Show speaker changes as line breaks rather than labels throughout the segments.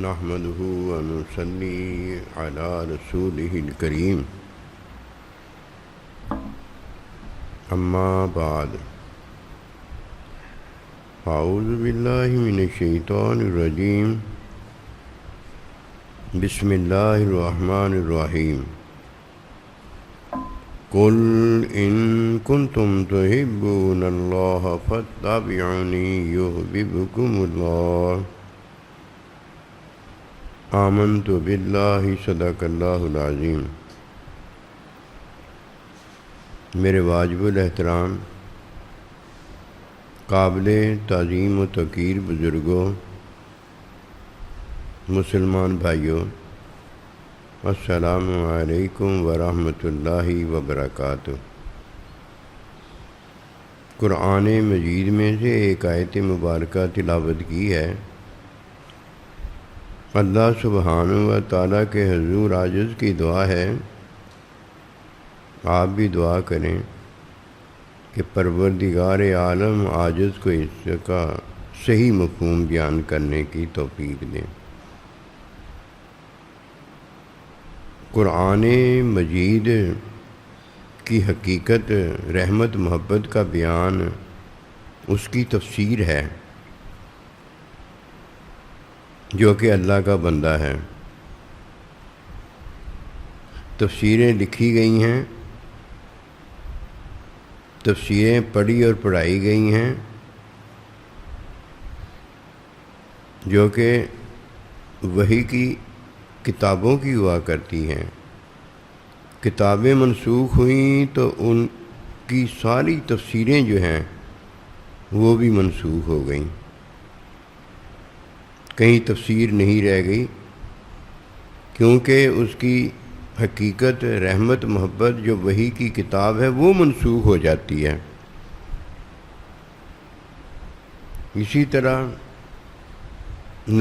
نحمده ونصلي على رسوله الكريم أما بعد أعوذ بالله من الشيطان الرجيم بسم الله الرحمن الرحيم قل إن كنتم تحبون الله فاتبعوني يحببكم الله آمنت باللہ صدق اللہ العظیم۔ میرے واجب الاحترام قابل تعظیم و توقیر بزرگوں، مسلمان بھائیوں، السلام علیکم ورحمۃ اللہ وبرکاتہ۔ قرآن مجید میں سے ایک آیت مبارکہ تلاوت کی ہے۔ اللہ سبحانہ و تعالیٰ کے حضور عاجز کی دعا ہے، آپ بھی دعا کریں کہ پروردگار عالم عاجز کو اس کا صحیح مفہوم بیان کرنے کی توفیق دیں۔ قرآن مجید کی حقیقت رحمت محبت کا بیان اس کی تفسیر ہے جو کہ اللہ کا بندہ ہے۔ تفسیریں لکھی گئی ہیں، تفسیریں پڑھی اور پڑھائی گئی ہیں، جو کہ وحی کی کتابوں کی ہوا کرتی ہیں۔ کتابیں منسوخ ہوئیں تو ان کی ساری تفسیریں جو ہیں وہ بھی منسوخ ہو گئیں، کہیں تفسیر نہیں رہ گئی، کیونکہ اس کی حقیقت رحمت محبت جو وحی کی کتاب ہے وہ منسوخ ہو جاتی ہے۔ اسی طرح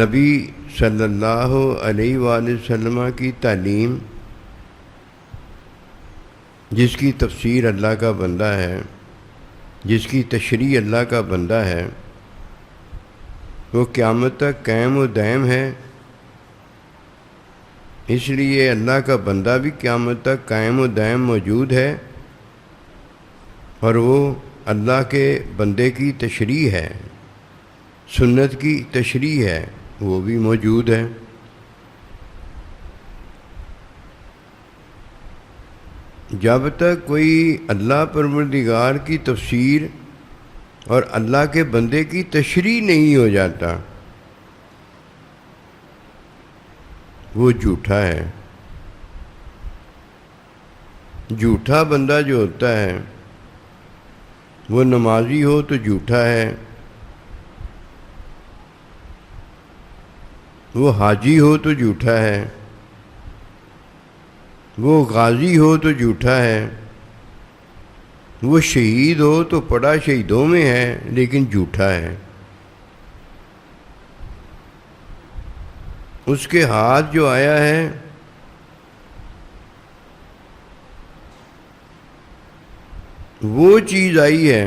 نبی صلی اللہ علیہ وآلہ وسلم کی تعلیم، جس کی تفسیر اللہ کا بندہ ہے، جس کی تشریح اللہ کا بندہ ہے، وہ قیامت تک قائم و دائم ہے۔ اس لیے اللہ کا بندہ بھی قیامت تک قائم و دائم موجود ہے، اور وہ اللہ کے بندے کی تشریح ہے، سنت کی تشریح ہے، وہ بھی موجود ہے۔ جب تک کوئی اللہ پروردگار کی تفسیر اور اللہ کے بندے کی تشریح نہیں ہو جاتا، وہ جھوٹا ہے۔ جھوٹا بندہ جو ہوتا ہے وہ نمازی ہو تو جھوٹا ہے، وہ حاجی ہو تو جھوٹا ہے، وہ غازی ہو تو جھوٹا ہے، وہ شہید ہو تو پڑا شہیدوں میں ہے لیکن جھوٹا ہے۔ اس کے ہاتھ جو آیا ہے وہ چیز آئی ہے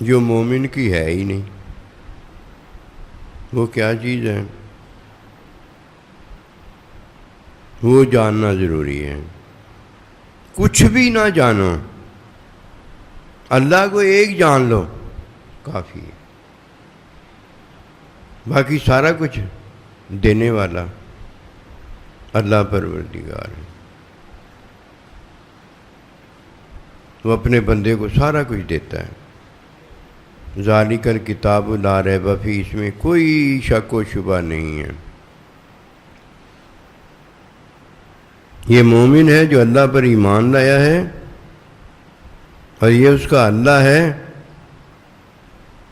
جو مومن کی ہے ہی نہیں۔ وہ کیا چیز ہے؟ وہ جاننا ضروری ہے۔ کچھ بھی نہ جانو، اللہ کو ایک جان لو کافی ہے، باقی سارا کچھ دینے والا اللہ پروردگار ہے۔ وہ اپنے بندے کو سارا کچھ دیتا ہے۔ ذالک الکتاب لا ریب فیہ، اس میں کوئی شک و شبہ نہیں ہے۔ یہ مومن ہے جو اللہ پر ایمان لایا ہے، اور یہ اس کا اللہ ہے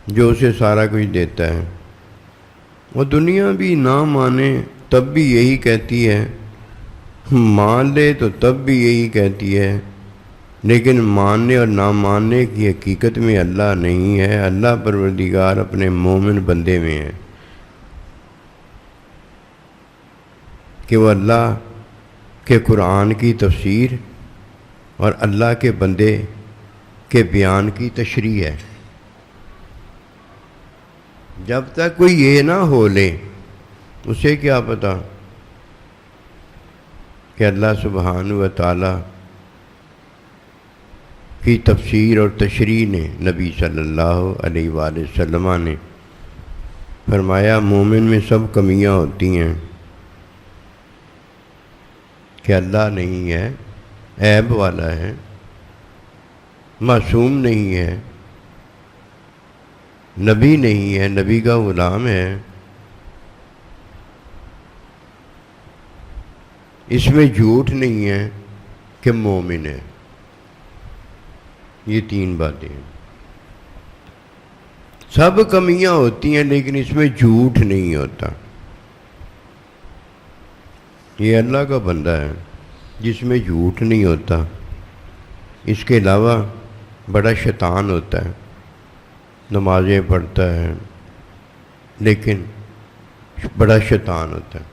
جو اسے سارا کچھ دیتا ہے۔ وہ دنیا بھی نہ مانے تب بھی یہی کہتی ہے، مان لے تو تب بھی یہی کہتی ہے، لیکن ماننے اور نہ ماننے کی حقیقت میں اللہ نہیں ہے۔ اللہ پروردگار اپنے مومن بندے میں ہے کہ وہ اللہ کہ قرآن کی تفسیر اور اللہ کے بندے کے بیان کی تشریح ہے۔ جب تک کوئی یہ نہ ہو لے اسے کیا پتا کہ اللہ سبحانہ و تعالی کی تفسیر اور تشریح نے نبی صلی اللہ علیہ وآلہ وسلم نے فرمایا مومن میں سب کمیاں ہوتی ہیں کہ اللہ نہیں ہے، عیب والا ہے، معصوم نہیں ہے، نبی نہیں ہے، نبی کا غلام ہے، اس میں جھوٹ نہیں ہے کہ مومن ہے۔ یہ تین باتیں ہیں۔ سب کمیاں ہوتی ہیں لیکن اس میں جھوٹ نہیں ہوتا۔ یہ اللہ کا بندہ ہے جس میں جھوٹ نہیں ہوتا۔ اس کے علاوہ بڑا شیطان ہوتا ہے، نمازیں پڑھتا ہے لیکن بڑا شیطان ہوتا ہے۔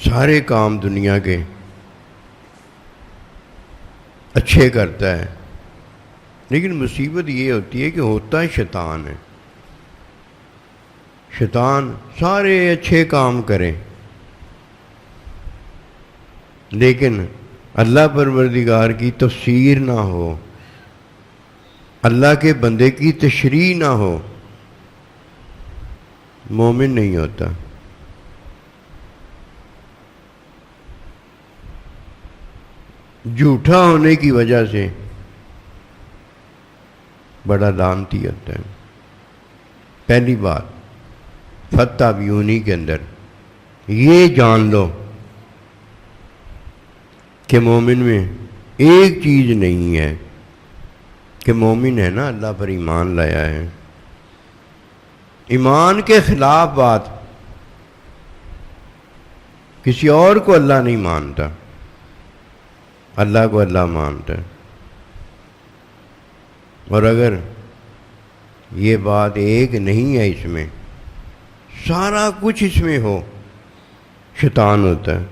سارے کام دنیا کے اچھے کرتا ہے لیکن مصیبت یہ ہوتی ہے کہ ہوتا شیطان ہے۔ شیطان سارے اچھے کام کرے لیکن اللہ پروردگار کی تفسیر نہ ہو، اللہ کے بندے کی تشریح نہ ہو، مومن نہیں ہوتا۔ جھوٹا ہونے کی وجہ سے بڑا لعنتی ہوتا ہے۔ پہلی بات فتح بیونی کے اندر یہ جان لو کہ مومن میں ایک چیز نہیں ہے کہ مومن ہے نا اللہ پر ایمان لایا ہے۔ ایمان کے خلاف بات، کسی اور کو اللہ نہیں مانتا، اللہ کو اللہ مانتا ہے۔ اور اگر یہ بات ایک نہیں ہے، اس میں سارا کچھ اس میں ہو، شیطان ہوتا ہے،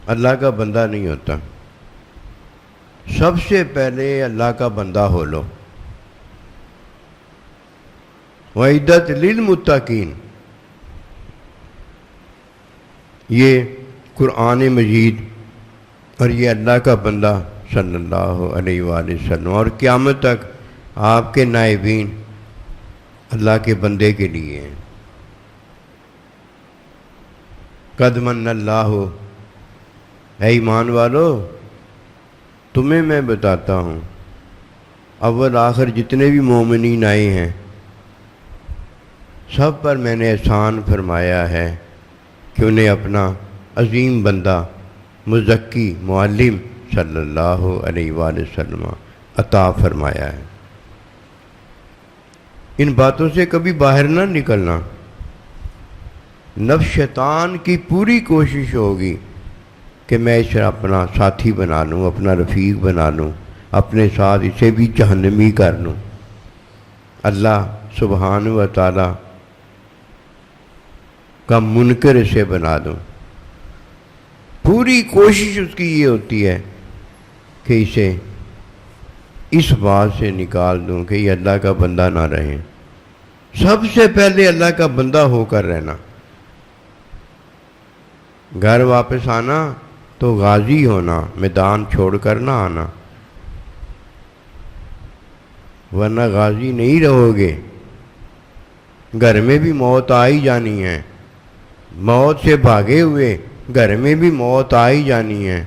اللہ کا بندہ نہیں ہوتا۔ سب سے پہلے اللہ کا بندہ ہو لو۔ وَعِدَّتْ لِلْمُتَّقِينَ، یہ قرآن مجید اور یہ اللہ کا بندہ صلی اللہ علیہ وآلہ وسلم اور قیامت تک آپ کے نائبین اللہ کے بندے کے لیے ہیں۔ قَدْ مَنَّ اللَّهُ، اے ایمان والو تمہیں میں بتاتا ہوں، اول آخر جتنے بھی مومنین آئے ہیں سب پر میں نے احسان فرمایا ہے کہ انہیں اپنا عظیم بندہ مزکی معلم صلی اللہ علیہ وآلہ وسلم عطا فرمایا ہے۔ ان باتوں سے کبھی باہر نہ نکلنا۔ نفس شیطان کی پوری کوشش ہوگی کہ میں اسے اپنا ساتھی بنا لوں، اپنا رفیق بنا لوں، اپنے ساتھ اسے بھی جہنمی کر لوں، اللہ سبحانہ و تعالی کا منکر اسے بنا دوں۔ پوری کوشش اس کی یہ ہوتی ہے کہ اسے اس بات سے نکال دوں کہ یہ اللہ کا بندہ نہ رہے۔ سب سے پہلے اللہ کا بندہ ہو کر رہنا۔ گھر واپس آنا تو غازی ہونا، میدان چھوڑ کر نہ آنا، ورنہ غازی نہیں رہو گے۔ گھر میں بھی موت آ ہی جانی ہے، موت سے بھاگے ہوئے گھر میں بھی موت آ ہی جانی ہے،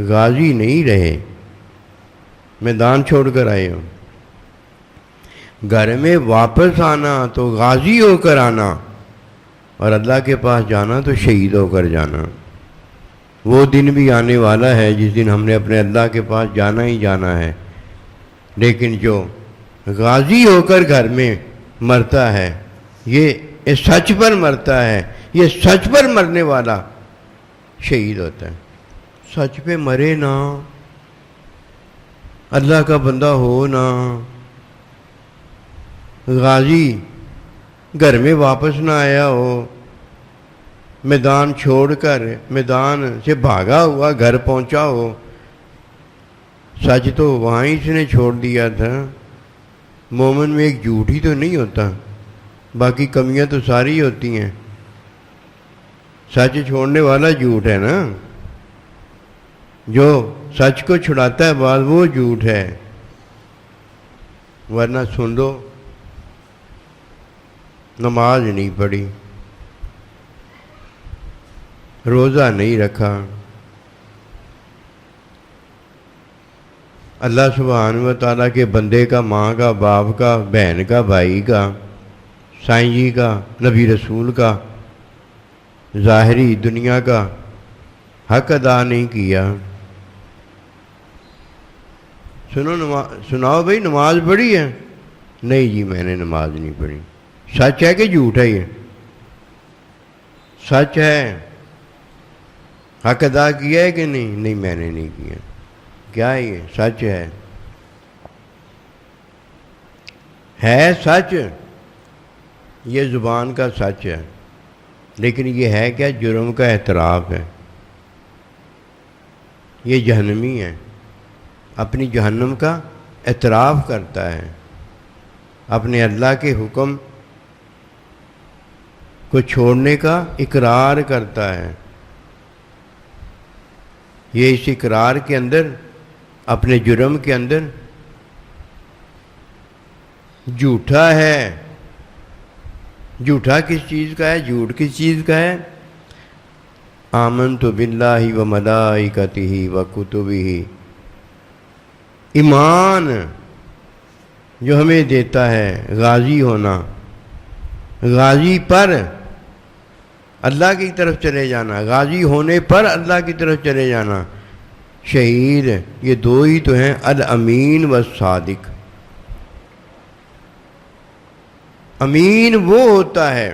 غازی نہیں رہے، میدان چھوڑ کر آئے ہو۔ گھر میں واپس آنا تو غازی ہو کر آنا، اور اللہ کے پاس جانا تو شہید ہو کر جانا۔ وہ دن بھی آنے والا ہے جس دن ہم نے اپنے اللہ کے پاس جانا ہی جانا ہے، لیکن جو غازی ہو کر گھر میں مرتا ہے، یہ سچ پر مرتا ہے، یہ سچ پر مرنے والا شہید ہوتا ہے۔ سچ پہ مرے نا، اللہ کا بندہ ہو نا، غازی گھر میں واپس نہ آیا ہو، میدان چھوڑ کر میدان سے بھاگا ہوا گھر پہنچا ہو، سچ تو وہاں ہی اس نے چھوڑ دیا تھا. مومن میں ایک جھوٹ ہی تو نہیں ہوتا, باقی کمیاں تو ساری ہوتی ہیں. سچ چھوڑنے والا جھوٹ ہے نا, جو سچ کو چھڑاتا ہے بعد وہ جھوٹ ہے. ورنہ سن لو, نماز نہیں پڑھی, روزہ نہیں رکھا, اللہ سبحانہ و تعالیٰ کے بندے کا, ماں کا, باپ کا, بہن کا, بھائی کا, سائیں جی کا, نبی رسول کا, ظاہری دنیا کا حق ادا نہیں کیا. سناؤ بھائی نماز پڑھی ہے؟ نہیں جی میں نے نماز نہیں پڑھی. سچ ہے کہ جھوٹ ہے؟ یہ سچ ہے. حق ادا کیا ہے کہ نہیں؟ نہیں میں نے نہیں کیا. کیا ہے یہ؟ سچ ہے سچ. یہ زبان کا سچ ہے, لیکن یہ ہے کیا؟ جرم کا اعتراف ہے. یہ جہنمی ہے, اپنی جہنم کا اعتراف کرتا ہے, اپنے اللہ کے حکم کو چھوڑنے کا اقرار کرتا ہے. یہ اس اقرار کے اندر, اپنے جرم کے اندر جھوٹا ہے. جھوٹا کس چیز کا ہے؟ جھوٹ کس چیز کا ہے؟ آمنت باللہ و ملائکتہ و کتبہ. ایمان جو ہمیں دیتا ہے غازی ہونا, غازی پر اللہ کی طرف چلے جانا, غازی ہونے پر اللہ کی طرف چلے جانا. شہید یہ دو ہی تو ہیں, الامین والصادق. امین وہ ہوتا ہے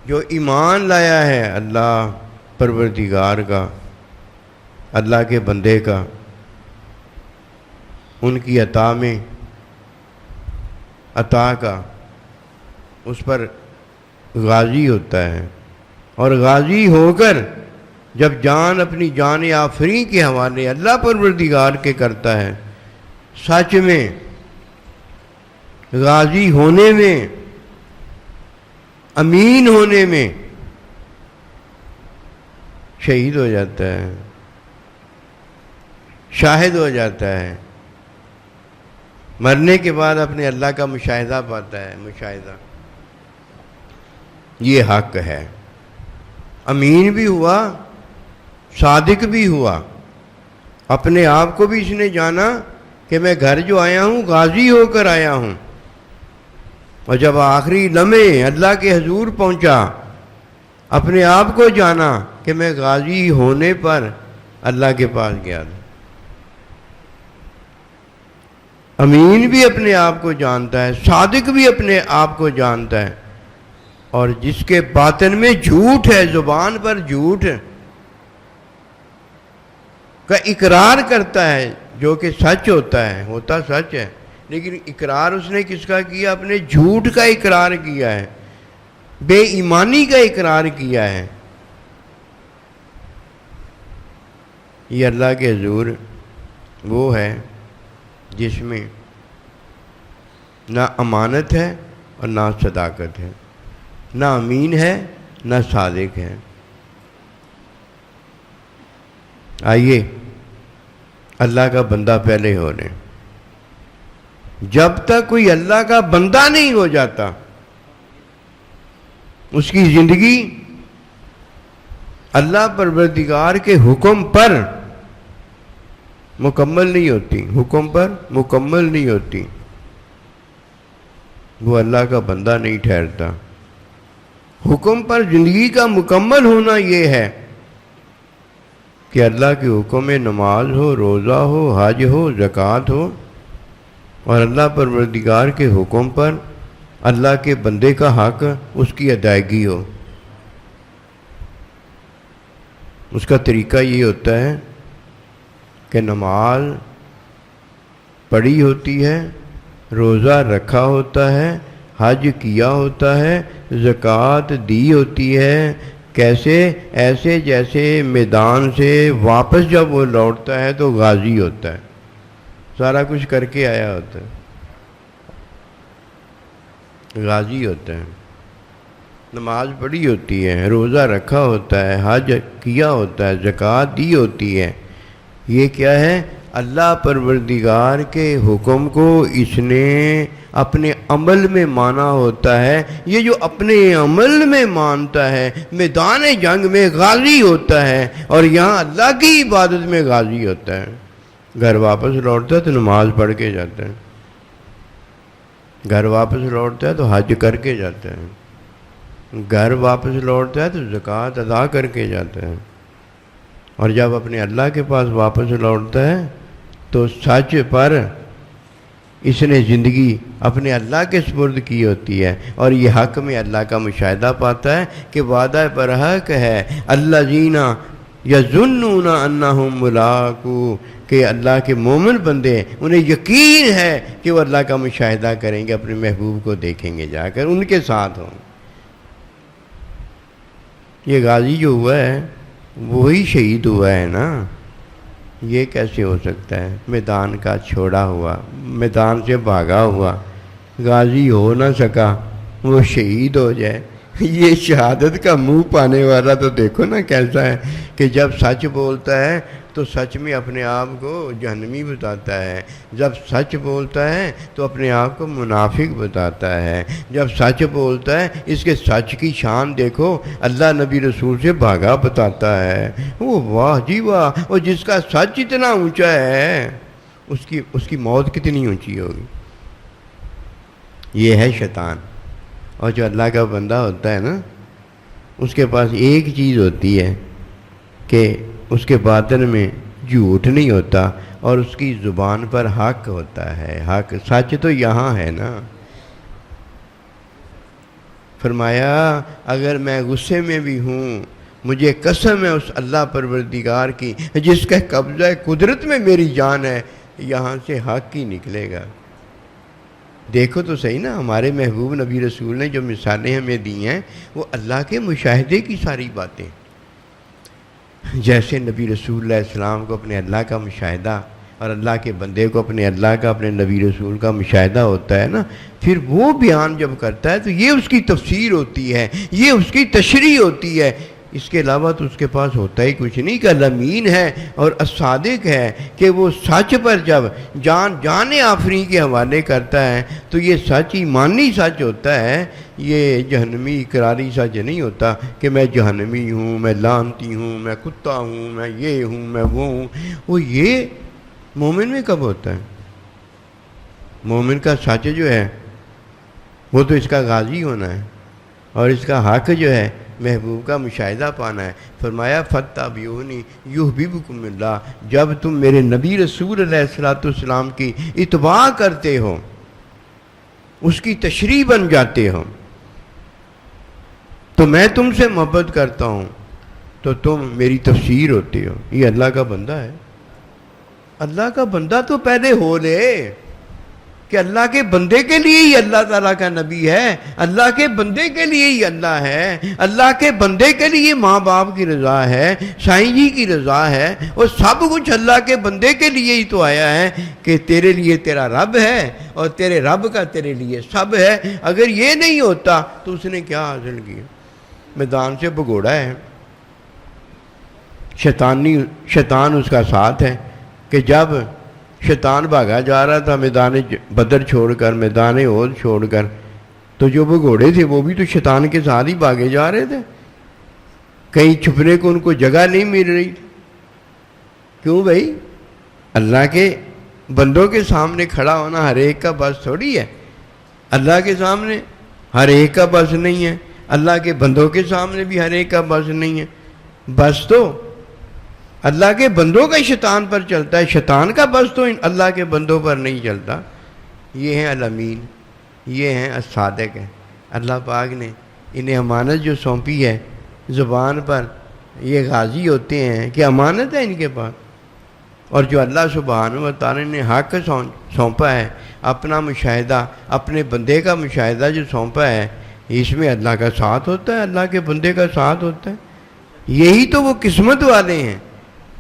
جو ایمان لایا ہے اللہ پروردگار کا, اللہ کے بندے کا, ان کی عطا میں عطا کا, اس پر غازی ہوتا ہے. اور غازی ہو کر جب جان اپنی جان آفریں کے حوالے اللہ پروردگار کے کرتا ہے, سچ میں غازی ہونے میں, امین ہونے میں شہید ہو جاتا ہے, شاہد ہو جاتا ہے. مرنے کے بعد اپنے اللہ کا مشاہدہ پاتا ہے. مشاہدہ یہ حق ہے. امین بھی ہوا, صادق بھی ہوا. اپنے آپ کو بھی اس نے جانا کہ میں گھر جو آیا ہوں غازی ہو کر آیا ہوں, اور جب آخری لمحے اللہ کے حضور پہنچا اپنے آپ کو جانا کہ میں غازی ہونے پر اللہ کے پاس گیا تھا. امین بھی اپنے آپ کو جانتا ہے, صادق بھی اپنے آپ کو جانتا ہے. اور جس کے باطن میں جھوٹ ہے, زبان پر جھوٹ کا اقرار کرتا ہے, جو کہ سچ ہوتا ہے, ہوتا سچ ہے, لیکن اقرار اس نے کس کا کیا؟ اپنے جھوٹ کا اقرار کیا ہے, بے ایمانی کا اقرار کیا ہے. یہ اللہ کے حضور وہ ہے جس میں نہ امانت ہے اور نہ صداقت ہے, نہ امین ہے نہ صادق ہے. آئیے اللہ کا بندہ پہلے ہو رہے. جب تک کوئی اللہ کا بندہ نہیں ہو جاتا اس کی زندگی اللہ پروردگار کے حکم پر مکمل نہیں ہوتی, حکم پر مکمل نہیں ہوتی. وہ اللہ کا بندہ نہیں ٹھہرتا. حکم پر زندگی کا مکمل ہونا یہ ہے کہ اللہ کے حکم میں نماز ہو, روزہ ہو, حج ہو, زکوٰۃ ہو, اور اللہ پروردگار کے حکم پر اللہ کے بندے کا حق اس کی ادائیگی ہو. اس کا طریقہ یہ ہوتا ہے کہ نماز پڑھی ہوتی ہے, روزہ رکھا ہوتا ہے, حج کیا ہوتا ہے, زکوٰۃ دی ہوتی ہے, کیسے؟ ایسے جیسے میدان سے واپس جب وہ لوٹتا ہے تو غازی ہوتا ہے، سارا کچھ کر کے آیا ہوتا ہے، غازی ہوتا ہے، نماز پڑھی ہوتی ہے، روزہ رکھا ہوتا ہے، حج کیا ہوتا ہے، زکوٰۃ دی ہوتی ہے۔ یہ کیا ہے؟ اللہ پروردگار کے حکم کو اس نے اپنے عمل میں مانا ہوتا ہے۔ یہ جو اپنے عمل میں مانتا ہے میدان جنگ میں غازی ہوتا ہے، اور یہاں اللہ کی عبادت میں غازی ہوتا ہے۔ گھر واپس لوٹتا ہے تو نماز پڑھ کے جاتا ہے، گھر واپس لوٹتا ہے تو حج کر کے جاتا ہے، گھر واپس لوٹتا ہے تو زکوٰۃ ادا کر کے جاتا ہے، اور جب اپنے اللہ کے پاس واپس لوٹتا ہے تو سچ پر اس نے زندگی اپنے اللہ کے سپرد کی ہوتی ہے، اور یہ حق میں اللہ کا مشاہدہ پاتا ہے کہ وعدہ پر حق ہے۔ الذین یظنون انہم ملاقو، کہ اللہ کے مومن بندے انہیں یقین ہے کہ وہ اللہ کا مشاہدہ کریں گے، اپنے محبوب کو دیکھیں گے، جا کر ان کے ساتھ ہوں۔ یہ غازی جو ہوا ہے وہی شہید ہوا ہے نا، یہ کیسے ہو سکتا ہے؟ میدان کا چھوڑا ہوا، میدان سے بھاگا ہوا غازی ہو نہ سکا، وہ شہید ہو جائے۔ یہ شہادت کا منہ پانے والا تو دیکھو نا کیسا ہے، کہ جب سچ بولتا ہے تو سچ میں اپنے آپ کو جہنمی بتاتا ہے، جب سچ بولتا ہے تو اپنے آپ کو منافق بتاتا ہے، جب سچ بولتا ہے اس کے سچ کی شان دیکھو، اللہ نبی رسول سے بھاگا بتاتا ہے۔ وہ واہ جی واہ، اور جس کا سچ اتنا اونچا ہے اس کی موت کتنی اونچی ہوگی۔ یہ ہے شیطان۔ اور جو اللہ کا بندہ ہوتا ہے نا، اس کے پاس ایک چیز ہوتی ہے کہ اس کے باطن میں جھوٹ نہیں ہوتا، اور اس کی زبان پر حق ہوتا ہے، حق، سچ تو یہاں ہے نا۔ فرمایا اگر میں غصے میں بھی ہوں، مجھے قسم ہے اس اللہ پروردگار کی جس کا قبضہ قدرت میں میری جان ہے، یہاں سے حق ہی نکلے گا۔ دیکھو تو صحیح نا، ہمارے محبوب نبی رسول نے جو مثالیں ہمیں دی ہیں وہ اللہ کے مشاہدے کی ساری باتیں، جیسے نبی رسول علیہ السلام کو اپنے اللہ کا مشاہدہ، اور اللہ کے بندے کو اپنے اللہ کا، اپنے نبی رسول کا مشاہدہ ہوتا ہے نا، پھر وہ بیان جب کرتا ہے تو یہ اس کی تفسیر ہوتی ہے، یہ اس کی تشریح ہوتی ہے۔ اس کے علاوہ تو اس کے پاس ہوتا ہی کچھ نہیں، کہ الامین ہے اور الصادق ہے، کہ وہ سچ پر جب جان آفرین کے حوالے کرتا ہے تو یہ سچ ایمانی سچ ہوتا ہے، یہ جہنمی اقراری سچ نہیں ہوتا کہ میں جہنمی ہوں، میں لعنتی ہوں، میں کتا ہوں، میں یہ ہوں، میں وہ ہوں۔ وہ یہ مومن میں کب ہوتا ہے؟ مومن کا سچ جو ہے وہ تو اس کا غازی ہونا ہے، اور اس کا حق جو ہے محبوب کا مشاہدہ پانا ہے۔ فرمایا فاتبعونی یحببکم اللہ، جب تم میرے نبی رسول علیہ السلام کی اتباع کرتے ہو، اس کی تشریح بن جاتے ہو، تو میں تم سے محبت کرتا ہوں، تو تم میری تفسیر ہوتے ہو۔ یہ اللہ کا بندہ ہے۔ اللہ کا بندہ تو پہلے ہو لے، کہ اللہ کے بندے کے لیے ہی اللہ تعالیٰ کا نبی ہے، اللہ کے بندے کے لیے ہی اللہ ہے، اللہ کے بندے کے لیے ماں باپ کی رضا ہے، سائیں جی کی رضا ہے، اور سب کچھ اللہ کے بندے کے لیے ہی تو آیا ہے، کہ تیرے لیے تیرا رب ہے اور تیرے رب کا تیرے لیے سب ہے۔ اگر یہ نہیں ہوتا تو اس نے کیا حاصل کیا؟ میدان سے بھگوڑا ہے، شیطان اس کا ساتھ ہے، کہ جب شیطان بھاگا جا رہا تھا میدان بدر چھوڑ کر، میدان احد چھوڑ کر، تو جو بھگوڑے تھے وہ بھی تو شیطان کے ساتھ ہی بھاگے جا رہے تھے، کہیں چھپنے کو ان کو جگہ نہیں مل رہی تھی۔ کیوں بھائی؟ اللہ کے بندوں کے سامنے کھڑا ہونا ہر ایک کا بس تھوڑی ہے، اللہ کے سامنے ہر ایک کا بس نہیں ہے، اللہ کے بندوں کے سامنے بھی ہر ایک کا بس نہیں ہے۔ بس تو اللہ کے بندوں کا شیطان پر چلتا ہے، شیطان کا بس تو اللہ کے بندوں پر نہیں چلتا۔ یہ ہیں الامین، یہ ہیں الصادق ہے۔ اللہ پاک نے انہیں امانت جو سونپی ہے زبان پر، یہ غازی ہوتے ہیں کہ امانت ہے ان کے پاس، اور جو اللہ سبحانہ و تعالی نے حق سونپا ہے، اپنا مشاہدہ، اپنے بندے کا مشاہدہ جو سونپا ہے، اس میں اللہ کا ساتھ ہوتا ہے، اللہ کے بندے کا ساتھ ہوتا ہے۔ یہی تو وہ قسمت والے ہیں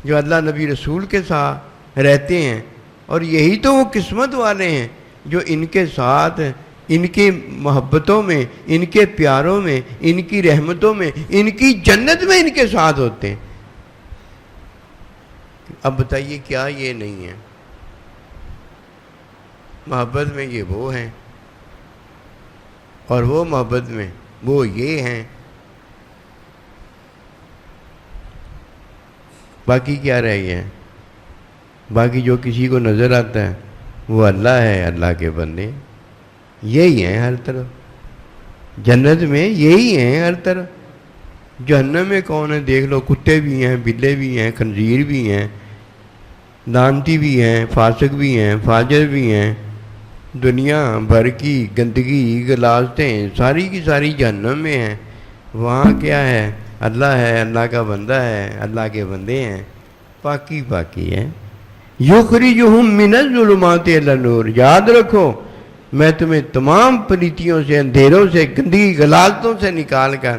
جو اللہ نبی رسول کے ساتھ رہتے ہیں، اور یہی تو وہ قسمت والے ہیں جو ان کے ساتھ، ان کی محبتوں میں، ان کے پیاروں میں، ان کی رحمتوں میں، ان کی جنت میں ان کے ساتھ ہوتے ہیں۔ اب بتائیے کیا یہ نہیں ہے؟ محبت میں یہ وہ ہیں، اور وہ محبت میں وہ یہ ہیں، باقی کیا رہ گیا ہے؟ باقی جو کسی کو نظر آتا ہے وہ اللہ ہے، اللہ کے بندے یہی ہیں ہر طرف۔ جنت میں یہی ہیں ہر طرف۔ جہنم میں کون ہے؟ دیکھ لو، کتے بھی ہیں، بلے بھی ہیں، خنزیر بھی ہیں، لعنتی بھی ہیں، فاسق بھی ہیں، فاجر بھی ہیں، دنیا بھر کی گندگی غلاظتیں ساری کی ساری جہنم میں ہیں۔ وہاں کیا ہے؟ اللہ ہے، اللہ کا بندہ ہے، اللہ کے بندے ہیں، پاکی پاکی ہے۔ یخرجہم من الظلمات الی النور، یاد رکھو میں تمہیں تمام پلیتیوں سے، اندھیروں سے، گندگی غلاظتوں سے نکال کر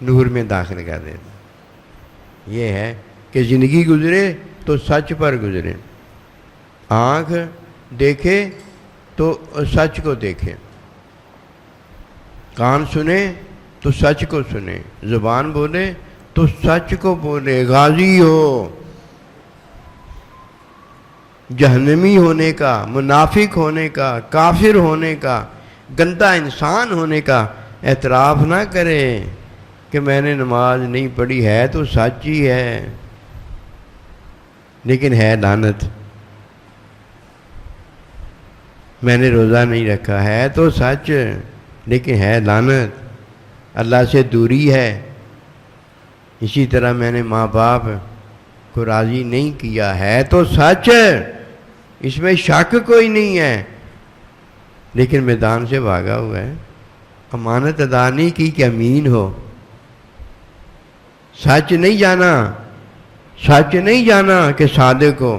نور میں داخل کر دیتا ہوں۔ یہ ہے کہ زندگی گزرے تو سچ پر گزرے، آنکھ دیکھے تو سچ کو دیکھے، کان سنے تو سچ کو سنے، زبان بولے تو سچ کو بولے۔ غازی ہو، جہنمی ہونے کا، منافق ہونے کا، کافر ہونے کا، گندا انسان ہونے کا اعتراف نہ کرے کہ میں نے نماز نہیں پڑھی، ہے تو سچ ہی ہے لیکن ہے لعنت۔ میں نے روزہ نہیں رکھا، ہے تو سچ لیکن ہے لعنت، اللہ سے دوری ہے۔ اسی طرح میں نے ماں باپ کو راضی نہیں کیا، ہے تو سچ، اس میں شک کوئی نہیں ہے لیکن میدان سے بھاگا ہوا ہے۔ امانت ادا نہیں کی کہ امین ہو، سچ نہیں جانا، سچ نہیں جانا کہ صادق ہو۔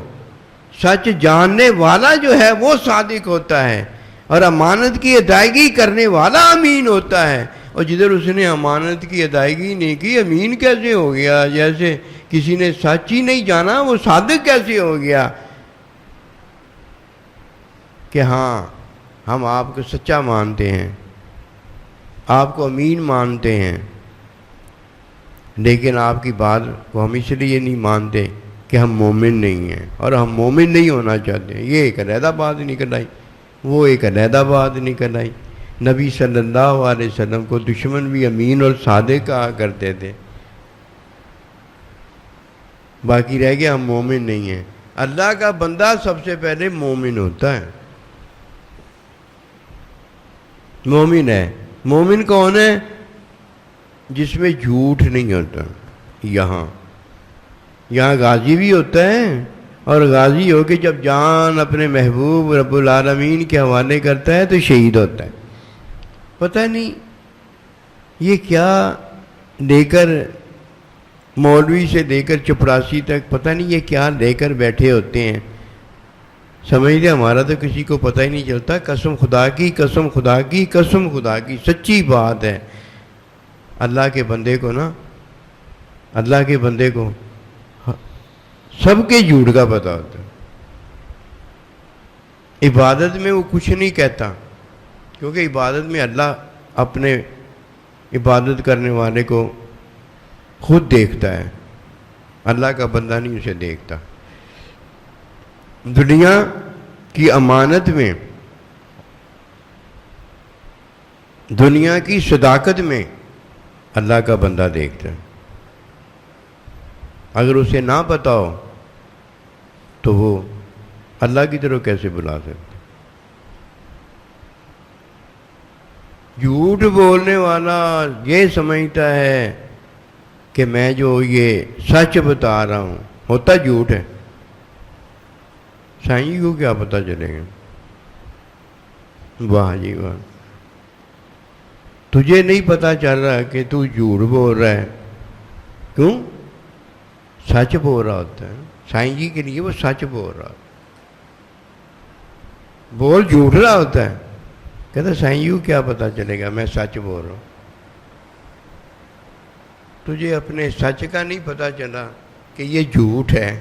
سچ جاننے والا جو ہے وہ صادق ہوتا ہے، اور امانت کی ادائیگی کرنے والا امین ہوتا ہے۔ اور جدھر اس نے امانت کی ادائیگی نہیں کی، امین کیسے ہو گیا؟ جیسے کسی نے سچ ہی نہیں جانا، وہ صادق کیسے ہو گیا کہ ہاں ہم آپ کو سچا مانتے ہیں، آپ کو امین مانتے ہیں، لیکن آپ کی بات کو ہم اس لیے نہیں مانتے کہ ہم مومن نہیں ہیں اور ہم مومن نہیں ہونا چاہتے ہیں۔ یہ ایک علیحدہ بات نکل آئی، وہ ایک علیحدہ بات نکل آئی۔ نبی صلی اللہ علیہ وسلم کو دشمن بھی امین اور صادق کہا کرتے تھے، باقی رہ گیا ہم مومن نہیں ہیں۔ اللہ کا بندہ سب سے پہلے مومن ہوتا ہے، مومن ہے۔ مومن کون ہے؟ جس میں جھوٹ نہیں ہوتا۔ یہاں غازی بھی ہوتا ہے، اور غازی ہو کے جب جان اپنے محبوب رب العالمین کے حوالے کرتا ہے تو شہید ہوتا ہے۔ پتہ نہیں یہ کیا لے کر، مولوی سے لے کر چپڑاسی تک پتہ نہیں یہ کیا لے کر بیٹھے ہوتے ہیں، سمجھتے ہمارا تو کسی کو پتہ ہی نہیں چلتا۔ قسم خدا کی، قسم خدا کی، قسم خدا کی، سچی بات ہے۔ اللہ کے بندے کو نا، اللہ کے بندے کو سب کے جھوٹ کا پتہ ہوتا ہے۔ عبادت میں وہ کچھ نہیں کہتا، کیونکہ عبادت میں اللہ اپنے عبادت کرنے والے کو خود دیکھتا ہے، اللہ کا بندہ نہیں اسے دیکھتا۔ دنیا کی امانت میں، دنیا کی صداقت میں اللہ کا بندہ دیکھتا ہے۔ اگر اسے نہ پتہ ہو تو وہ اللہ کی طرف کیسے بلا سکتا؟ جھوٹ بولنے والا یہ سمجھتا ہے کہ میں جو یہ سچ بتا رہا ہوں ہوتا جھوٹ ہے، سائیں جی کو کیا پتہ چلے گا؟ واہ جی واہ، تجھے نہیں پتہ چل رہا کہ تو جھوٹ بول رہا ہے، کیوں؟ سچ بول رہا ہوتا ہے۔ سائیں جی کے لیے وہ سچ بول رہا ہوتا ہے، بول جھوٹ رہا ہوتا ہے کہتا سائیں یوں کیا پتہ چلے گا میں سچ بول رہا ہوں؟ تجھے اپنے سچ کا نہیں پتہ چلا کہ یہ جھوٹ ہے،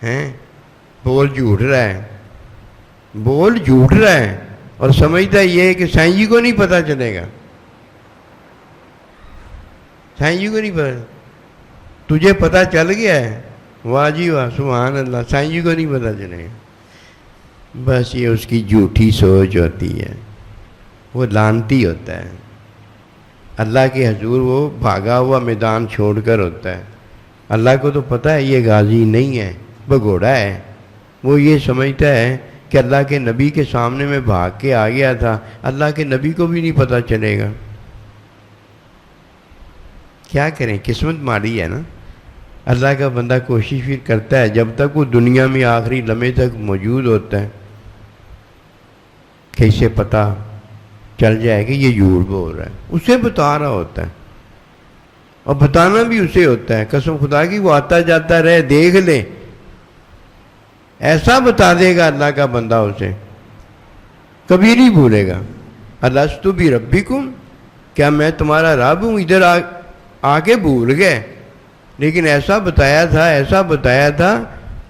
ہیں بول جھوٹ رہا ہے، بول جھوٹ رہا ہے، اور سمجھتا یہ ہے کہ سائیں جی کو نہیں پتہ چلے گا، سائیں جی کو نہیں پتہ، تجھے پتہ چل گیا ہے، واہ جی واہ سبحان اللہ، سائیں جی کو نہیں پتہ چلے گا۔ بس یہ اس کی جھوٹی سوچ ہوتی ہے، وہ لانتی ہوتا ہے، اللہ کے حضور وہ بھاگا ہوا میدان چھوڑ کر ہوتا ہے۔ اللہ کو تو پتہ ہے یہ غازی نہیں ہے، بھگوڑا ہے، وہ یہ سمجھتا ہے کہ اللہ کے نبی کے سامنے میں بھاگ کے آ گیا تھا، اللہ کے نبی کو بھی نہیں پتہ چلے گا۔ کیا کریں، قسمت ماری ہے نا۔ اللہ کا بندہ کوشش پھر کرتا ہے جب تک وہ دنیا میں آخری لمحے تک موجود ہوتا ہے کہ اسے پتہ چل جائے کہ یہ جھوٹ بول رہا ہے، اسے بتا رہا ہوتا ہے، اور بتانا بھی اسے ہوتا ہے، قسم خدا کی وہ آتا جاتا رہے دیکھ لے، ایسا بتا دے گا اللہ کا بندہ اسے، کبھی نہیں بھولے گا۔ الستُ بربکم، کیا میں تمہارا رب ہوں؟ ادھر آ کے بھول گئے، لیکن ایسا بتایا تھا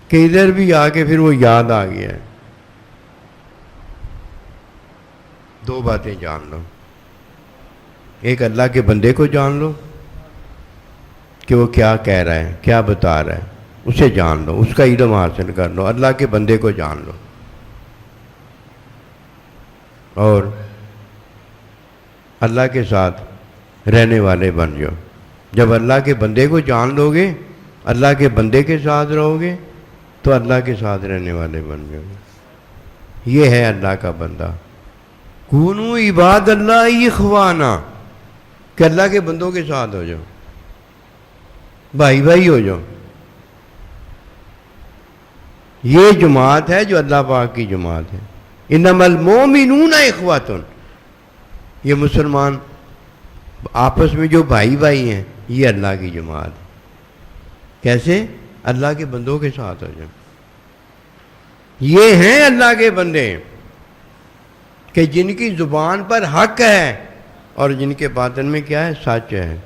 کہ ادھر بھی آ کے پھر وہ یاد آ گیا ہے۔ دو باتیں جان لو، ایک اللہ کے بندے کو جان لو کہ وہ کیا کہہ رہا ہے، کیا بتا رہا ہے، اسے جان لو، اس کا علم حاصل کر لو، اللہ کے بندے کو جان لو، اور اللہ کے ساتھ رہنے والے بن جاؤ۔ جب اللہ کے بندے کو جان لو گے، اللہ کے بندے کے ساتھ رہو گے، تو اللہ کے ساتھ رہنے والے بن جاؤ گے۔ یہ ہے اللہ کا بندہ۔ کونوا عباد اللہ اخوانا، کہ اللہ کے بندوں کے ساتھ ہو جاؤ، بھائی بھائی ہو جاؤ۔ یہ جماعت ہے جو اللہ پاک کی جماعت ہے۔ انما المؤمنون اخوۃ، یہ مسلمان آپس میں جو بھائی بھائی ہیں، یہ اللہ کی جماعت ہے۔ کیسے؟ اللہ کے بندوں کے ساتھ ہو جاؤ۔ یہ ہیں اللہ کے بندے کہ جن کی زبان پر حق ہے اور جن کے باطن میں کیا ہے؟ سچ ہے۔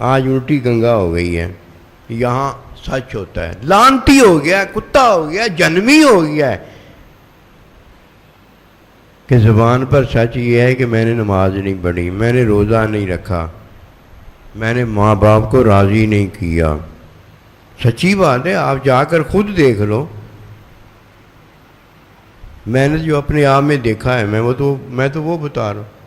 آج الٹی گنگا ہو گئی ہے، یہاں سچ ہوتا ہے، لانتی ہو گیا، کتا ہو گیا، جنمی ہو گیا ہے کہ زبان پر سچ یہ ہے کہ میں نے نماز نہیں پڑھی، میں نے روزہ نہیں رکھا، میں نے ماں باپ کو راضی نہیں کیا۔ سچی بات ہے، آپ جا کر خود دیکھ لو۔ میں نے جو اپنے آپ میں دیکھا ہے، میں تو وہ بتا رہا ہوں۔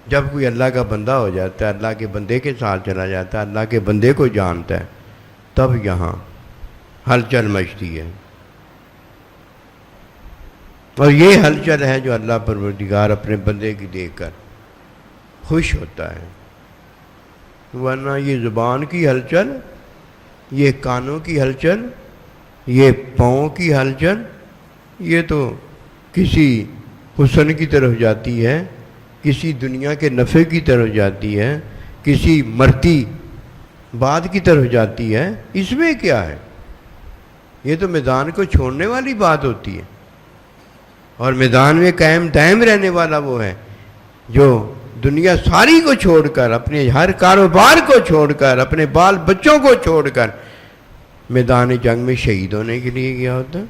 جب کوئی اللہ کا بندہ ہو جاتا ہے، اللہ کے بندے کے ساتھ چلا جاتا ہے، اللہ کے بندے کو جانتا ہے، تب یہاں ہلچل مچتی ہے۔ اور یہ ہلچل ہے جو اللہ پروردگار اپنے بندے کی دیکھ کر خوش ہوتا ہے۔ ورنہ یہ زبان کی ہلچل، یہ کانوں کی ہلچل، یہ پاؤں کی ہلچل، یہ تو کسی حسن کی طرف جاتی ہے، کسی دنیا کے نفع کی طرف جاتی ہے، کسی مرتی بات کی طرف جاتی ہے۔ اس میں کیا ہے؟ یہ تو میدان کو چھوڑنے والی بات ہوتی ہے، اور میدان میں قائم دائم رہنے والا وہ ہے جو دنیا ساری کو چھوڑ کر، اپنے ہر کاروبار کو چھوڑ کر، اپنے بال بچوں کو چھوڑ کر میدان جنگ میں شہید ہونے کے لیے گیا ہوتا ہے۔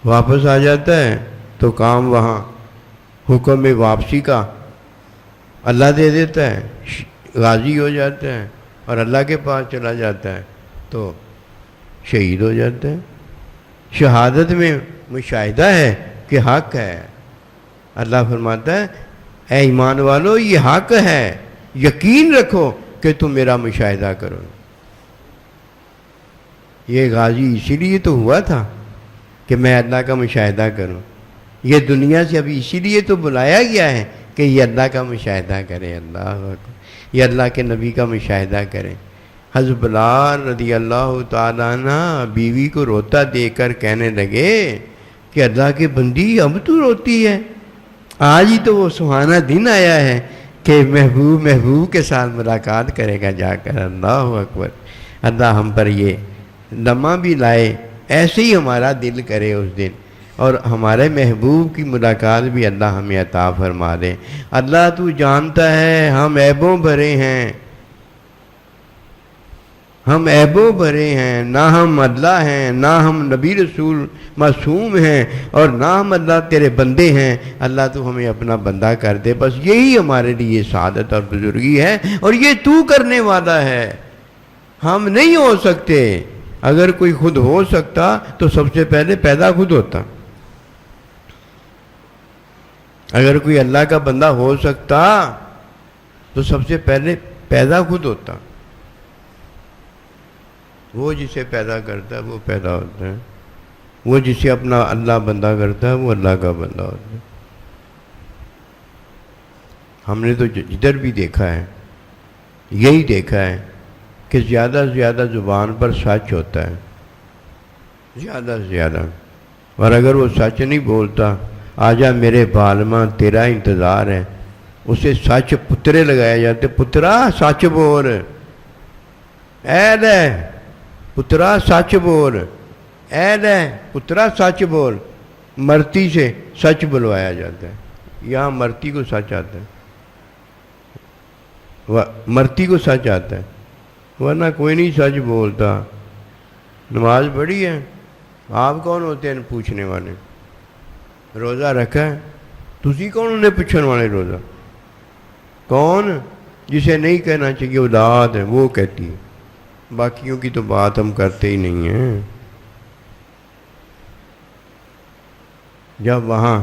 واپس آ جاتا ہے تو کام وہاں حکم میں واپسی کا اللہ دے دیتا ہے، غازی ہو جاتا ہے، اور اللہ کے پاس چلا جاتا ہے تو شہید ہو جاتا ہے۔ شہادت میں مشاہدہ ہے کہ حق ہے۔ اللہ فرماتا ہے اے ایمان والو، یہ حق ہے، یقین رکھو کہ تم میرا مشاہدہ کرو۔ یہ غازی اسی لیے تو ہوا تھا کہ میں اللہ کا مشاہدہ کروں۔ یہ دنیا سے ابھی اسی لیے تو بلایا گیا ہے کہ یہ اللہ کا مشاہدہ کرے، اللہ اکبر، یہ اللہ کے نبی کا مشاہدہ کرے۔ حضرت بلال رضی اللہ تعالیٰ عنہ بیوی کو روتا دیکھ کر کہنے لگے کہ اللہ کے بندی اب تو روتی ہے، آج ہی تو وہ سہانا دن آیا ہے کہ محبوب کے ساتھ ملاقات کرے گا جا کر۔ اللہ اکبر، اللہ ہم پر یہ لمحہ بھی لائے، ایسے ہی ہمارا دل کرے اس دن، اور ہمارے محبوب کی ملاقات بھی اللہ ہمیں عطا فرما دے۔ اللہ تو جانتا ہے ہم عیبوں بھرے ہیں، ہم عیبوں بھرے ہیں، نہ ہم اللہ ہیں، نہ ہم نبی رسول معصوم ہیں، اور نہ ہم اللہ تیرے بندے ہیں۔ اللہ تو ہمیں اپنا بندہ کر دے، بس یہی ہمارے لیے سعادت اور بزرگی ہے، اور یہ تو کرنے والا ہے، ہم نہیں ہو سکتے۔ اگر کوئی خود ہو سکتا تو سب سے پہلے پیدا خود ہوتا۔ اگر کوئی اللہ کا بندہ ہو سکتا تو سب سے پہلے پیدا خود ہوتا۔ وہ جسے پیدا کرتا ہے وہ پیدا ہوتا ہے، وہ جسے اپنا اللہ بندہ کرتا ہے وہ اللہ کا بندہ ہوتا ہے۔ ہم نے تو جدھر بھی دیکھا ہے یہی دیکھا ہے کہ زیادہ سے زیادہ زبان پر سچ ہوتا ہے، زیادہ سے زیادہ، اور اگر وہ سچ نہیں بولتا، آجا میرے بالما تیرا انتظار ہے، اسے سچ پترے لگائے جاتے، پترا سچ بول، عید ہے پترا سچ بول، عید ہے پترا سچ بول۔ مرتی سے سچ بلوایا جاتا ہے، یہاں مرتی کو سچ آتا ہے، مرتی کو سچ آتا ہے، ورنہ کوئی نہیں سچ بولتا۔ نماز پڑھی ہے، آپ کون ہوتے ہیں پوچھنے والے؟ روزہ رکھا ہے، تسی کون انہیں پوچھنے والے؟ روزہ کون؟ جسے نہیں کہنا چاہیے اولاد ہے وہ کہتی ہے، باقیوں کی تو بات ہم کرتے ہی نہیں ہیں۔ جب وہاں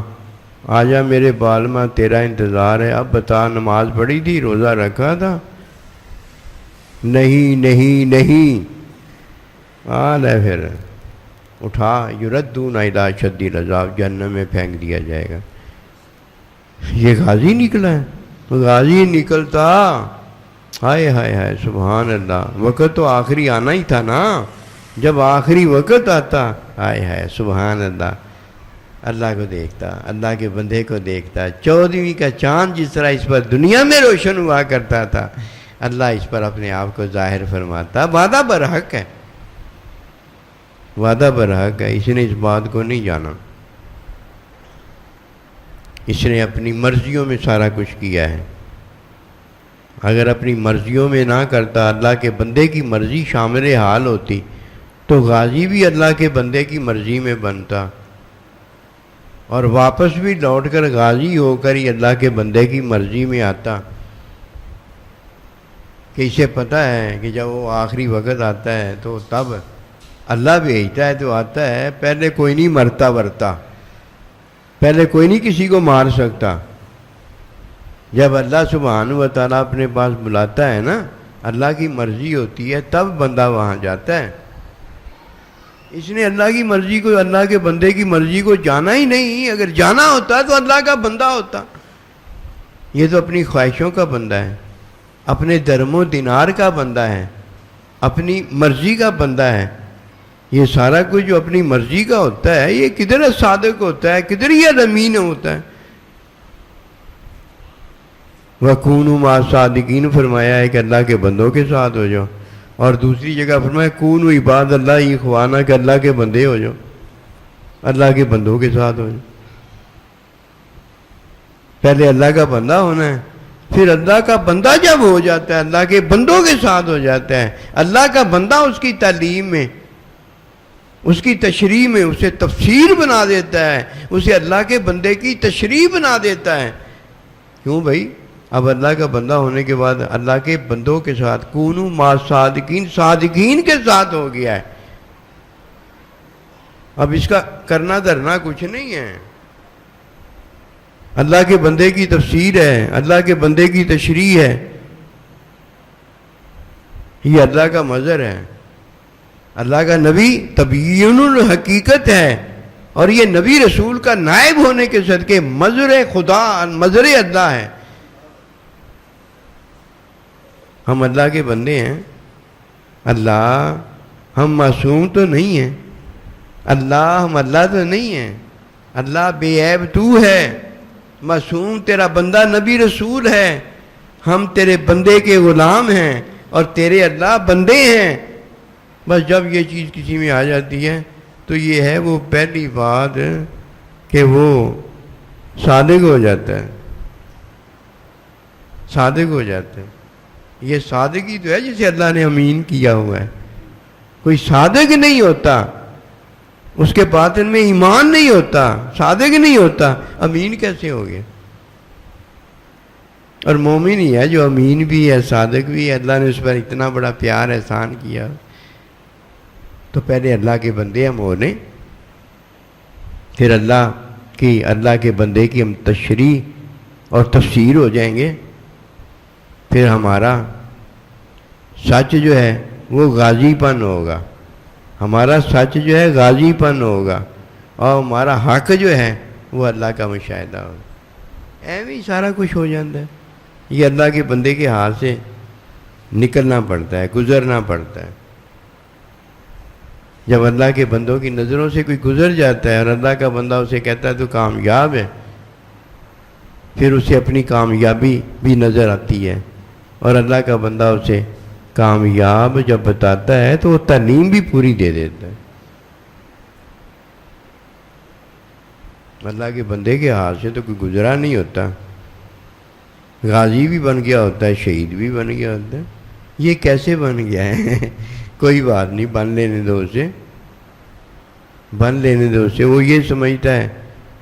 آجا میرے بالما تیرا انتظار ہے، اب بتا نماز پڑھی تھی، روزہ رکھا تھا؟ نہیں نہیں نہیں، آل ہے پھر اٹھا، یردون الی اشد العذاب، جہنم میں پھینک دیا جائے گا۔ یہ غازی نکلا ہے، غازی نکلتا، ہائے ہائے ہائے سبحان اللہ، وقت تو آخری آنا ہی تھا نا، جب آخری وقت آتا، ہائے ہائے سبحان اللہ، اللہ کو دیکھتا، اللہ کے بندے کو دیکھتا، 14ویں کا چاند جس طرح اس پر دنیا میں روشن ہوا کرتا تھا، اللہ اس پر اپنے آپ کو ظاہر فرماتا۔ وعدہ برحق ہے، وعدہ برحق ہے، اس نے اس بات کو نہیں جانا، اس نے اپنی مرضیوں میں سارا کچھ کیا ہے۔ اگر اپنی مرضیوں میں نہ کرتا، اللہ کے بندے کی مرضی شامل حال ہوتی، تو غازی بھی اللہ کے بندے کی مرضی میں بنتا، اور واپس بھی لوٹ کر غازی ہو کر ہی اللہ کے بندے کی مرضی میں آتا، کہ اسے پتہ ہے کہ جب وہ آخری وقت آتا ہے تو تب اللہ بھیجتا ہے تو آتا ہے، پہلے کوئی نہیں مرتا ورتا، پہلے کوئی نہیں کسی کو مار سکتا۔ جب اللہ سبحانہ و تعالیٰ اپنے پاس بلاتا ہے نا، اللہ کی مرضی ہوتی ہے، تب بندہ وہاں جاتا ہے۔ اس نے اللہ کی مرضی کو، اللہ کے بندے کی مرضی کو جانا ہی نہیں، اگر جانا ہوتا تو اللہ کا بندہ ہوتا۔ یہ تو اپنی خواہشوں کا بندہ ہے، اپنے درم و دینار کا بندہ ہے، اپنی مرضی کا بندہ ہے۔ یہ سارا کچھ جو اپنی مرضی کا ہوتا ہے، یہ کدھر صادق ہوتا ہے، کدھر یہ امین ہوتا ہے۔ وَكُونُوا مَعَ الصَّادِقِينَ فرمایا ہے کہ اللہ کے بندوں کے ساتھ ہو جاؤ، اور دوسری جگہ فرمایا کونوا عباد اللہ اخوانا، کہ اللہ کے بندے ہو جاؤ، اللہ کے بندوں کے ساتھ ہو جاؤ۔ پہلے اللہ کا بندہ ہونا ہے، پھر اللہ کا بندہ جب ہو جاتا ہے اللہ کے بندوں کے ساتھ ہو جاتا ہے، اللہ کا بندہ اس کی تعلیم میں، اس کی تشریح میں اسے تفسیر بنا دیتا ہے، اسے اللہ کے بندے کی تشریح بنا دیتا ہے۔ کیوں بھائی؟ اب اللہ کا بندہ ہونے کے بعد اللہ کے بندوں کے ساتھ، کونوا مع الصادقین، صادقین کے ساتھ ہو گیا ہے۔ اب اس کا کرنا دھرنا کچھ نہیں ہے، اللہ کے بندے کی تفسیر ہے، اللہ کے بندے کی تشریح ہے، یہ اللہ کا مظہر ہے۔ اللہ کا نبی تبیین الحقیقت ہے، اور یہ نبی رسول کا نائب ہونے کے صدقے مظہر خدا، مظہر اللہ ہے۔ ہم اللہ کے بندے ہیں، اللہ ہم معصوم تو نہیں ہیں، ہم اللہ تو نہیں ہیں، اللہ بے عیب تو ہے، معصوم تیرا بندہ نبی رسول ہے، ہم تیرے بندے کے غلام ہیں، اور تیرے اللہ بندے ہیں، بس جب یہ چیز کسی میں آ جاتی ہے تو یہ ہے وہ پہلی بات کہ وہ صادق ہو جاتا ہے، صادق ہو جاتا ہے۔ یہ صادقی تو ہے جسے اللہ نے امین کیا ہوا ہے۔ کوئی صادق نہیں ہوتا، اس کے باطن میں ایمان نہیں ہوتا، صادق نہیں ہوتا، امین کیسے ہو گیا؟ اور مومن ہی ہے جو امین بھی ہے، صادق بھی ہے، اللہ نے اس پر اتنا بڑا پیار احسان کیا۔ تو پہلے اللہ کے بندے ہم ہونے، پھر اللہ کے بندے کی ہم تشریح اور تفسیر ہو جائیں گے، پھر ہمارا سچ جو ہے وہ غازی پن ہوگا، ہمارا سچ جو ہے غازی پن ہوگا، اور ہمارا حق جو ہے وہ اللہ کا مشاہدہ ہوگا۔ ایویں ہی سارا کچھ ہو جاتا ہے۔ یہ اللہ کے بندے کے ہاتھ سے نکلنا پڑتا ہے، گزرنا پڑتا ہے۔ جب اللہ کے بندوں کی نظروں سے کوئی گزر جاتا ہے اور اللہ کا بندہ اسے کہتا ہے تو کامیاب ہے، پھر اسے اپنی کامیابی بھی نظر آتی ہے، اور اللہ کا بندہ اسے کامیاب جب بتاتا ہے تو وہ تعلیم بھی پوری دے دیتا ہے۔ اللہ کے بندے کے ہاتھ سے تو کوئی گزرا نہیں ہوتا، غازی بھی بن گیا ہوتا ہے، شہید بھی بن گیا ہوتا ہے۔ یہ کیسے بن گیا ہے؟ کوئی بات نہیں، بن لینے دو اسے، بن لینے دو اسے۔ وہ یہ سمجھتا ہے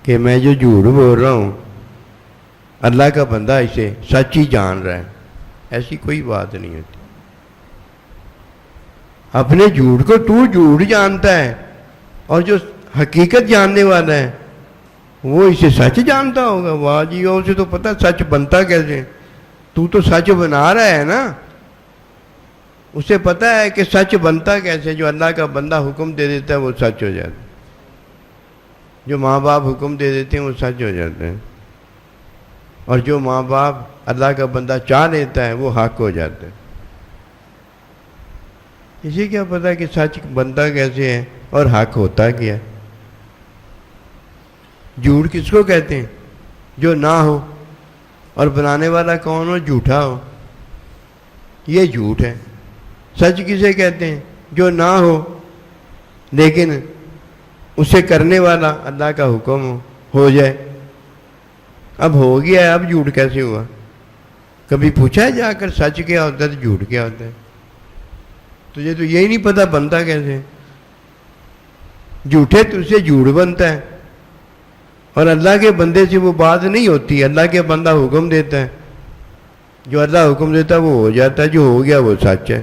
کہ میں جو جھوٹ بول رہا ہوں اللہ کا بندہ اسے سچ ہی جان رہا ہے، ایسی کوئی بات نہیں ہوتی۔ اپنے جھوٹ کو تو جھوٹ جانتا ہے، اور جو حقیقت جاننے والا ہے وہ اسے سچ جانتا ہوگا۔ واہ جی، اور اسے تو پتہ سچ بنتا کیسے، تو سچ بنا رہا ہے نا، اسے پتہ ہے کہ سچ بنتا کیسے۔ جو اللہ کا بندہ حکم دے دیتا ہے وہ سچ ہو جاتا ہے، جو ماں باپ حکم دے دیتے ہیں وہ سچ ہو جاتے ہیں، اور جو ماں باپ اللہ کا بندہ چاہ لیتا ہے وہ حق ہو جاتا ہے۔ اسے کیا پتہ کہ سچ بنتا کیسے ہے اور حق ہوتا کیا ہے۔ جھوٹ کس کو کہتے ہیں؟ جو نہ ہو، اور بنانے والا کون ہو؟ جھوٹا ہو، یہ جھوٹ ہے۔ سچ کسے کہتے ہیں؟ جو نہ ہو لیکن اسے کرنے والا اللہ کا حکم ہو جائے۔ اب ہو گیا ہے، اب جھوٹ کیسے ہوا؟ کبھی پوچھا ہے جا کر سچ کیا ہوتا ہے تو جھوٹ کیا ہوتا ہے؟ تجھے تو یہی نہیں پتہ بنتا کیسے۔ جھوٹے تجھ سے جھوٹ بنتا ہے، اور اللہ کے بندے سے وہ بات نہیں ہوتی۔ اللہ کے بندہ حکم دیتا ہے، جو اللہ حکم دیتا ہے وہ ہو جاتا ہے، جو ہو گیا وہ سچ ہے۔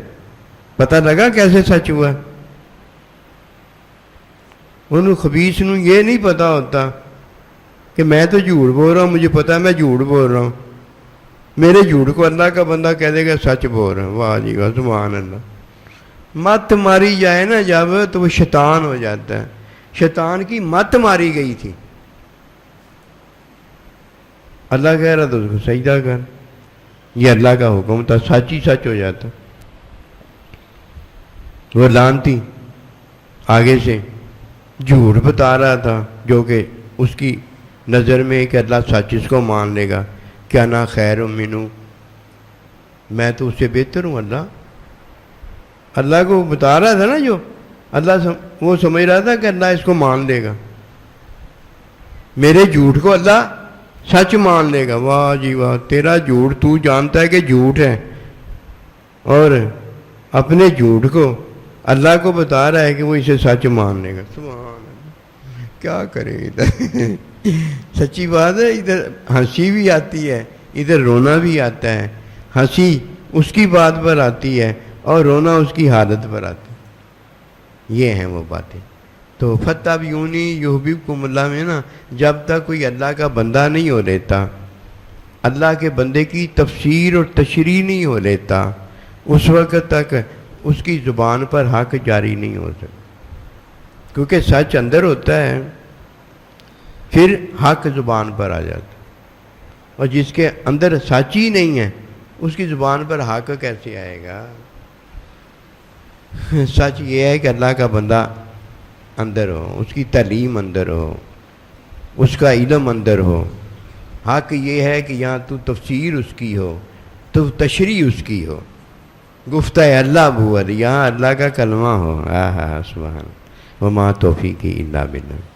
پتہ لگا کیسے سچ ہوا؟ انہوں خبیث نوں یہ نہیں پتہ ہوتا کہ میں تو جھوٹ بول رہا ہوں، مجھے پتہ ہے میں جھوٹ بول رہا ہوں، میرے جھوٹ کو اللہ کا بندہ کہہ دے گا سچ بول رہا ہوں۔ واہ جی واہ، سبحان اللہ۔ مت ماری جائے نا جب تو وہ شیطان ہو جاتا ہے۔ شیطان کی مت ماری گئی تھی، اللہ کہہ رہا تو اس کو سجدہ کر، یہ اللہ کا حکم تھا، سچ ہی سچ ہو جاتا۔ وہ لعنتی آگے سے جھوٹ بتا رہا تھا، جو کہ اس کی نظر میں کہ اللہ سچ اس کو مان لے گا۔ کیا نا خیر منو، میں تو اس سے بہتر ہوں۔ اللہ کو بتا رہا تھا نا، جو اللہ وہ سمجھ رہا تھا کہ اللہ اس کو مان لے گا، میرے جھوٹ کو اللہ سچ مان لے گا۔ واہ جی واہ، تیرا جھوٹ تو جانتا ہے کہ جھوٹ ہے، اور اپنے جھوٹ کو اللہ کو بتا رہا ہے کہ وہ اسے سچ مان لے گا۔ سبحان اللہ، کیا کریں ادھر سچی بات ہے، ادھر ہنسی بھی آتی ہے، ادھر رونا بھی آتا ہے۔ ہنسی اس کی بات پر آتی ہے اور رونا اس کی حالت پر آتی ہے۔ یہ ہیں وہ باتیں۔ تو فَاتَّبِعُونِی یُحْبِبْکُمُ اللہ میں نا، جب تک کوئی اللہ کا بندہ نہیں ہو لیتا، اللہ کے بندے کی تفسیر اور تشریح نہیں ہو لیتا، اس وقت تک اس کی زبان پر حق جاری نہیں ہو سکتا، کیونکہ سچ اندر ہوتا ہے، پھر حق زبان پر آ جاتا ہے۔ اور جس کے اندر سچ ہی نہیں ہے اس کی زبان پر حق کیسے آئے گا؟ سچ یہ ہے کہ اللہ کا بندہ اندر ہو، اس کی تعلیم اندر ہو، اس کا علم اندر ہو۔ حق یہ ہے کہ یہاں تو تفسیر اس کی ہو، تو تشریح اس کی ہو۔ گفتہ اللہ بھور، یہاں اللہ کا کلمہ ہو، سبحان وما توفیقی الا باللہ۔